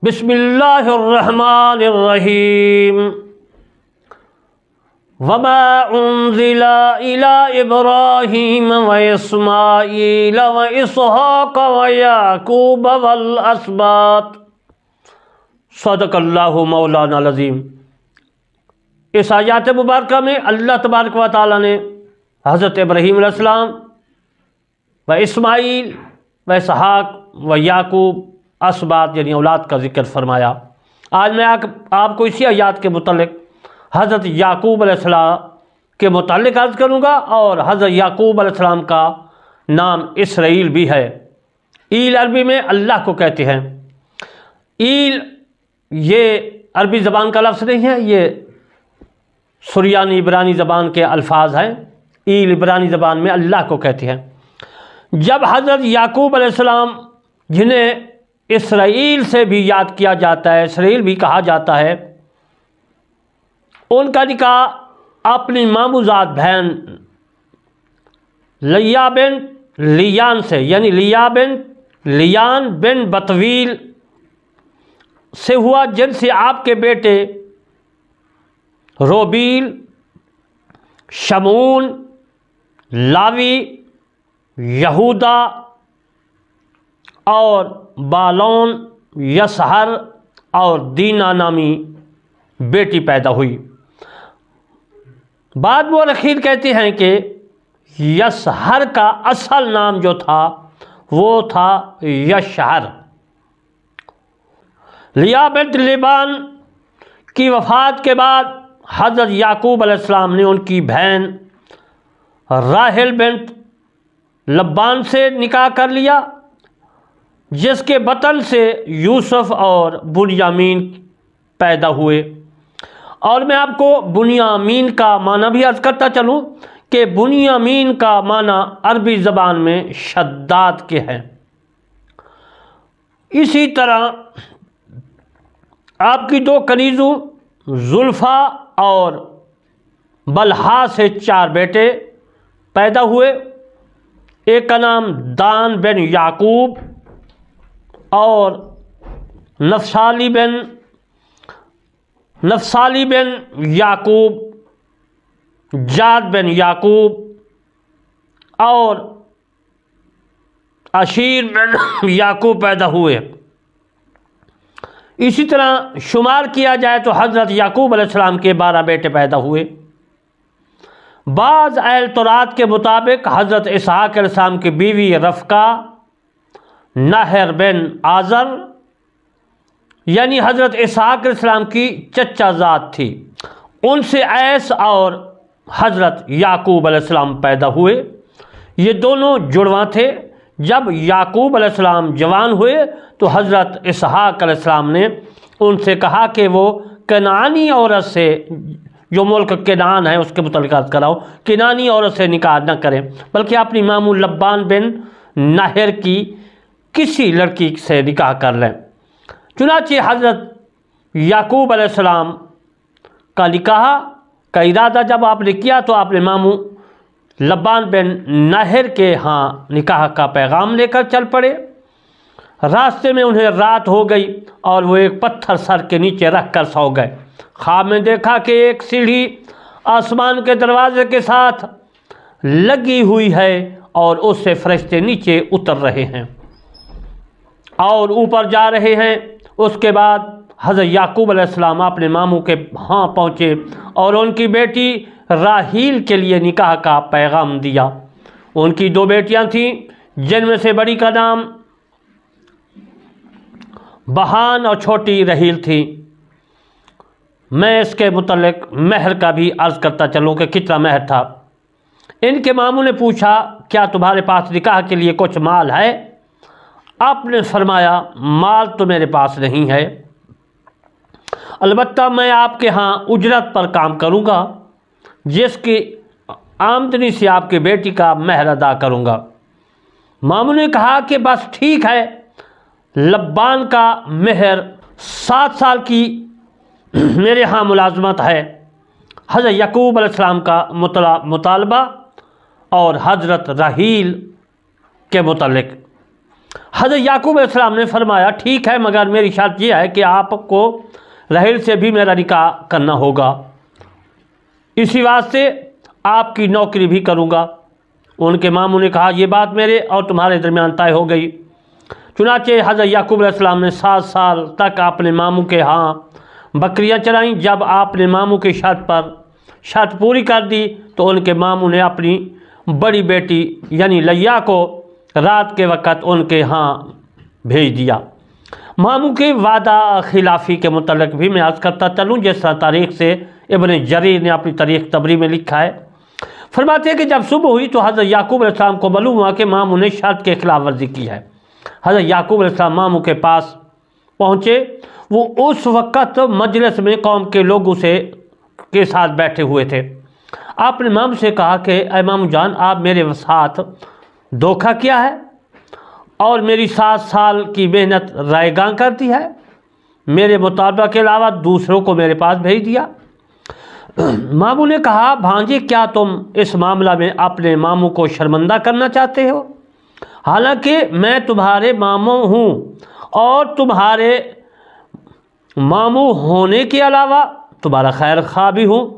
بسم اللہ الرحمن الرحیم وما انزل الی ابراہیم واسماعیل واسحاق ویعقوب والاسباط صدق اللہ مولانا العظیم۔ اس آیات مبارکہ میں اللہ تبارک و تعالیٰ نے حضرت ابراہیم علیہ السلام و اسماعیل و اسحاق و یعقوب اسباط یعنی اولاد کا ذکر فرمایا۔ آج میں آپ کو اسی آیات کے متعلق حضرت یعقوب علیہ السلام کے متعلق عرض کروں گا، اور حضرت یعقوب علیہ السلام کا نام اسرائیل بھی ہے۔ ایل عربی میں اللہ کو کہتے ہیں۔ ایل یہ عربی زبان کا لفظ نہیں ہے، یہ سریانی عبرانی زبان کے الفاظ ہیں۔ ایل عبرانی زبان میں اللہ کو کہتے ہیں۔ جب حضرت یعقوب علیہ السلام، جنہیں اسرائیل سے بھی یاد کیا جاتا ہے، اسرائیل بھی کہا جاتا ہے، ان کا نکاح اپنی ماموزاد بہن لیا بن لیان سے یعنی لیان بن بطویل سے ہوا، جن سے آپ کے بیٹے روبیل، شمعون، لاوی، یہودا اور بالون، یسہر اور دینا نامی بیٹی پیدا ہوئی۔ بعد مورخین کہتے ہیں کہ یسہر کا اصل نام جو تھا وہ تھا یشہر۔ لیا بنت لبان کی وفات کے بعد حضرت یعقوب علیہ السلام نے ان کی بہن راحل بنت لبان سے نکاح کر لیا، جس کے بطن سے یوسف اور بنیامین پیدا ہوئے۔ اور میں آپ کو بنیامین کا معنی بھی عرض کرتا چلوں کہ بنیامین کا معنی عربی زبان میں شداد کے ہیں۔ اسی طرح آپ کی دو کنیزوں زلفا اور بلہا سے 4 بیٹے پیدا ہوئے۔ ایک کا نام دان بن یعقوب اور نفسالی بن یعقوب، جاد بن یعقوب اور عشیر بن یعقوب پیدا ہوئے۔ اسی طرح شمار کیا جائے تو حضرت یعقوب علیہ السلام کے 12 بیٹے پیدا ہوئے۔ بعض اہل تورات کے مطابق حضرت اسحاق علیہ السلام کی بیوی رفقہ ناہر بن آزر یعنی حضرت اسحاق علیہ السلام کی چچا ذات تھی، ان سے عیس اور حضرت یعقوب علیہ السلام پیدا ہوئے۔ یہ دونوں جڑواں تھے۔ جب یعقوب علیہ السلام جوان ہوئے تو حضرت اسحاق علیہ السلام نے ان سے کہا کہ وہ کنعانی عورت سے، جو ملک کنعان ہے اس کے متعلق عرض کراؤ، کنعانی عورت سے نکاح نہ کریں، بلکہ اپنی ماموں لبان بن ناہر کی کسی لڑکی سے نکاح کر لیں۔ چنانچہ حضرت یعقوب علیہ السلام کا نکاح کا ارادہ جب آپ نے کیا تو آپ نے ماموں لبان بن ناہر کے ہاں نکاح کا پیغام لے کر چل پڑے۔ راستے میں انہیں رات ہو گئی اور وہ ایک پتھر سر کے نیچے رکھ کر سو گئے۔ خواب میں دیکھا کہ ایک سیڑھی آسمان کے دروازے کے ساتھ لگی ہوئی ہے اور اس سے فرشتے نیچے اتر رہے ہیں اور اوپر جا رہے ہیں۔ اس کے بعد حضرت یعقوب علیہ السلام اپنے ماموں کے ہاں پہنچے اور ان کی بیٹی راحیل کے لیے نکاح کا پیغام دیا۔ ان کی 2 بیٹیاں تھیں، جن میں سے بڑی کا نام بہان اور چھوٹی رحیل تھی۔ میں اس کے متعلق مہر کا بھی عرض کرتا چلوں کہ کتنا مہر تھا۔ ان کے ماموں نے پوچھا کیا تمہارے پاس نکاح کے لیے کچھ مال ہے؟ آپ نے فرمایا مال تو میرے پاس نہیں ہے، البتہ میں آپ کے ہاں اجرت پر کام کروں گا، جس کی آمدنی سے آپ کی بیٹی کا مہر ادا کروں گا۔ ماموں نے کہا کہ بس ٹھیک ہے۔ لبان کا مہر 7 سال کی میرے ہاں ملازمت ہے۔ حضرت یعقوب علیہ السلام کا مطالبہ اور حضرت راحیل کے متعلق حضرت یعقوب علیہ السلام نے فرمایا ٹھیک ہے، مگر میری شرط یہ ہے کہ آپ کو رحیل سے بھی میرا نکاح کرنا ہوگا، اسی واسطے آپ کی نوکری بھی کروں گا۔ ان کے ماموں نے کہا یہ بات میرے اور تمہارے درمیان طے ہو گئی۔ چنانچہ حضرت یعقوب علیہ السلام نے 7 سال تک اپنے ماموں کے ہاں بکریاں چرائیں۔ جب آپ نے ماموں کی شرط پوری کر دی تو ان کے ماموں نے اپنی بڑی بیٹی یعنی لیا کو رات کے وقت ان کے ہاں بھیج دیا۔ ماموں کی وعدہ خلافی کے متعلق بھی میں عرض کرتا چلوں، جس طرح تاریخ سے ابن جریر نے اپنی تاریخ تبری میں لکھا ہے۔ فرماتے ہیں کہ جب صبح ہوئی تو حضرت یعقوب علیہ السلام کو معلوم ہوا کہ ماموں نے شرط کے خلاف ورزی کی ہے۔ حضرت یعقوب علیہ السلام ماموں کے پاس پہنچے۔ وہ اس وقت مجلس میں قوم کے لوگوں کے ساتھ بیٹھے ہوئے تھے۔ آپ نے ماموں سے کہا کہ اے ماموں جان، آپ میرے ساتھ دھوکہ کیا ہے اور میری 7 سال کی محنت رائے گاں کر دی ہے، میرے مطالبہ کے علاوہ دوسروں کو میرے پاس بھیج دیا۔ ماموں نے کہا بھانجے، کیا تم اس معاملہ میں اپنے ماموں کو شرمندہ کرنا چاہتے ہو؟ حالانکہ میں تمہارے ماموں ہوں اور تمہارے ماموں ہونے کے علاوہ تمہارا خیر خواہ بھی ہوں،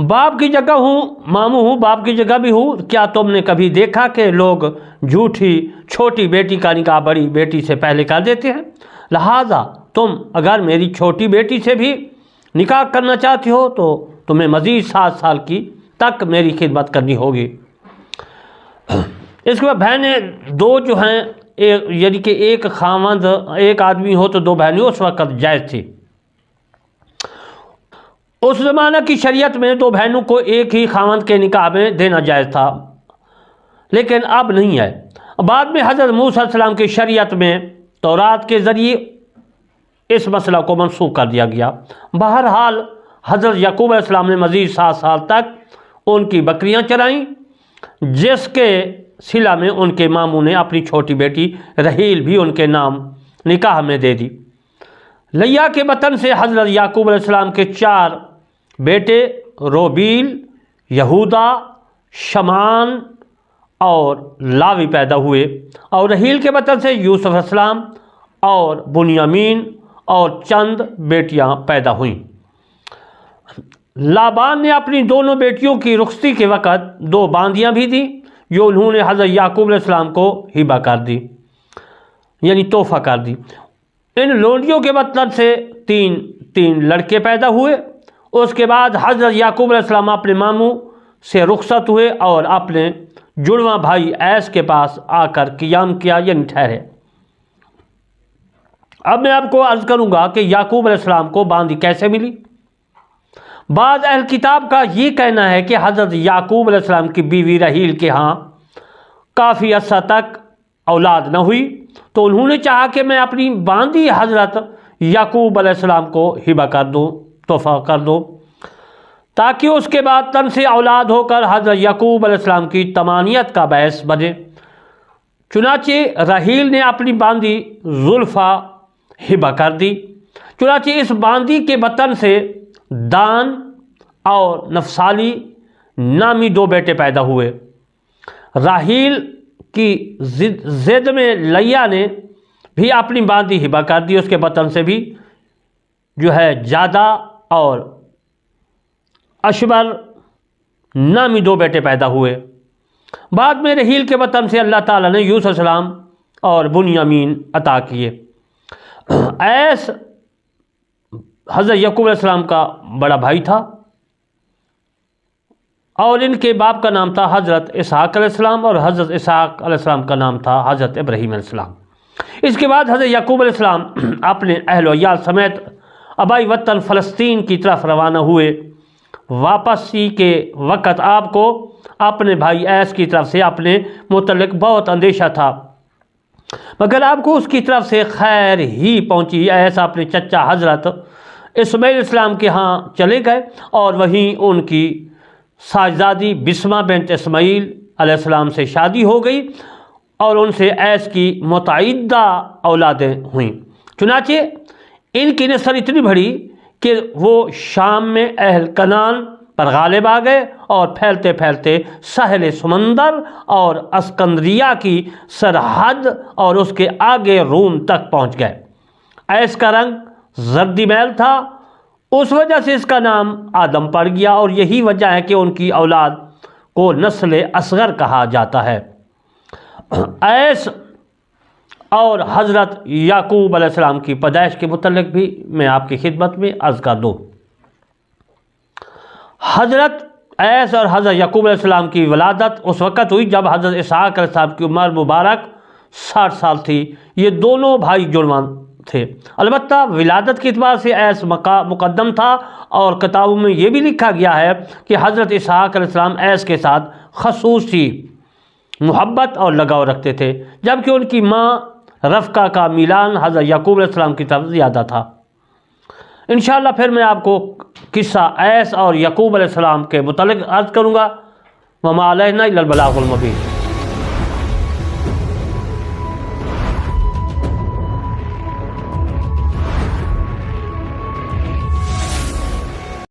باپ کی جگہ ہوں، ماموں ہوں، باپ کی جگہ بھی ہوں۔ کیا تم نے کبھی دیکھا کہ لوگ جھوٹی چھوٹی بیٹی کا نکاح بڑی بیٹی سے پہلے کر دیتے ہیں؟ لہٰذا تم اگر میری چھوٹی بیٹی سے بھی نکاح کرنا چاہتے ہو تو تمہیں مزید 7 سال کی تک میری خدمت کرنی ہوگی۔ اس کے بعد بہنیں 2 جو ہیں، یعنی کہ ایک خاوند ایک آدمی ہو تو 2 بہنیں اس وقت جائز تھی۔ اس زمانہ کی شریعت میں 2 بہنوں کو ایک ہی خاوند کے نکاح میں دینا جائز تھا، لیکن اب نہیں ہے۔ بعد میں حضرت موسیٰ علیہ السلام کی شریعت میں تورات کے ذریعے اس مسئلہ کو منسوخ کر دیا گیا۔ بہرحال حضرت یعقوب علیہ السلام نے مزید 7 سال تک ان کی بکریاں چرائیں، جس کے صلہ میں ان کے ماموں نے اپنی چھوٹی بیٹی رحیل بھی ان کے نام نکاح میں دے دی۔ لیا کے بطن سے حضرت یعقوب علیہ السلام کے 4 بیٹے روبیل، یہودا، شمعان اور لاوی پیدا ہوئے، اور رحیل کے بطن سے یوسف علیہ السلام اور بنیامین اور چند بیٹیاں پیدا ہوئیں۔ لابان نے اپنی دونوں بیٹیوں کی رخصتی کے وقت 2 باندیاں بھی دیں، جو انہوں نے حضرت یعقوب علیہ السلام کو ہبہ کر دی، یعنی تحفہ کر دی۔ ان لونڈیوں کے بطن سے 3 لڑکے پیدا ہوئے۔ اس کے بعد حضرت یعقوب علیہ السلام اپنے ماموں سے رخصت ہوئے اور اپنے جڑواں بھائی ایس کے پاس آ کر قیام کیا، یعنی ٹھہرے۔ اب میں آپ کو عرض کروں گا کہ یعقوب علیہ السلام کو باندی کیسے ملی۔ بعض اہل کتاب کا یہ کہنا ہے کہ حضرت یعقوب علیہ السلام کی بیوی رحیل کے ہاں کافی عرصہ تک اولاد نہ ہوئی، تو انہوں نے چاہا کہ میں اپنی باندی حضرت یعقوب علیہ السلام کو ہبہ کر دوں، تحفہ کر دوں، تاکہ اس کے بعد تن سے اولاد ہو کر حضرت یعقوب علیہ السلام کی تمانیت کا باعث بنے۔ چنانچہ رحیل نے اپنی باندی زلفا ہبہ کر دی۔ چنانچہ اس باندی کے بطن سے دان اور نفسالی نامی 2 بیٹے پیدا ہوئے۔ راحیل کی ضد میں لیا نے بھی اپنی باندی ہبہ کر دی، اس کے بطن سے بھی جو ہے جادہ اور اشبر نامی 2 بیٹے پیدا ہوئے۔ بعد میں رحیل کے بطن سے اللہ تعالیٰ نے یوسف علیہ السلام اور بنیامین عطا کیے۔ ایس حضرت یعقوب علیہ السلام کا بڑا بھائی تھا اور ان کے باپ کا نام تھا حضرت اسحاق علیہ السلام، اور حضرت اسحاق علیہ السلام کا نام تھا حضرت ابراہیم علیہ السلام۔ اس کے بعد حضرت یعقوب علیہ السلام اپنے اہل و عیال سمیت آبائی وطن فلسطین کی طرف روانہ ہوئے۔ واپسی کے وقت آپ کو اپنے بھائی ایس کی طرف سے اپنے متعلق بہت اندیشہ تھا، مگر آپ کو اس کی طرف سے خیر ہی پہنچی۔ ایس اپنے چچا حضرت اسماعیل علیہ السلام کے ہاں چلے گئے اور وہیں ان کی ساجزادی بسمہ بنت اسماعیل علیہ السلام سے شادی ہو گئی اور ان سے ایس کی متعددہ اولادیں ہوئیں۔ چنانچہ ان کی نسل اتنی بڑھی کہ وہ شام میں اہل کنعان پر غالب آ گئے اور پھیلتے پھیلتے ساحل سمندر اور اسکندریہ کی سرحد اور اس کے آگے روم تک پہنچ گئے۔ ایس کا رنگ زردی میل تھا، اس وجہ سے اس کا نام آدم پڑ گیا، اور یہی وجہ ہے کہ ان کی اولاد کو نسل اصغر کہا جاتا ہے۔ ایس اور حضرت یعقوب علیہ السلام کی پیدائش کے متعلق بھی میں آپ کی خدمت میں عرض کر دوں۔ حضرت ایس اور حضرت یعقوب علیہ السلام کی ولادت اس وقت ہوئی جب حضرت اسحاق علیہ السلام کی عمر مبارک 60 سال تھی۔ یہ دونوں بھائی جڑواں تھے۔ البتہ ولادت کے اعتبار سے ایس مقدم تھا، اور کتابوں میں یہ بھی لکھا گیا ہے کہ حضرت اسحاق علیہ السلام ایس کے ساتھ خصوصی محبت اور لگاؤ رکھتے تھے، جبکہ ان کی ماں رفقہ کا میلان حضرت یعقوب علیہ السلام کی طرف زیادہ تھا۔ انشاءاللہ پھر میں آپ کو قصہ ایس اور یعقوب علیہ السلام کے متعلق عرض کروں گا۔ وما علینا الا البلاغ المبین۔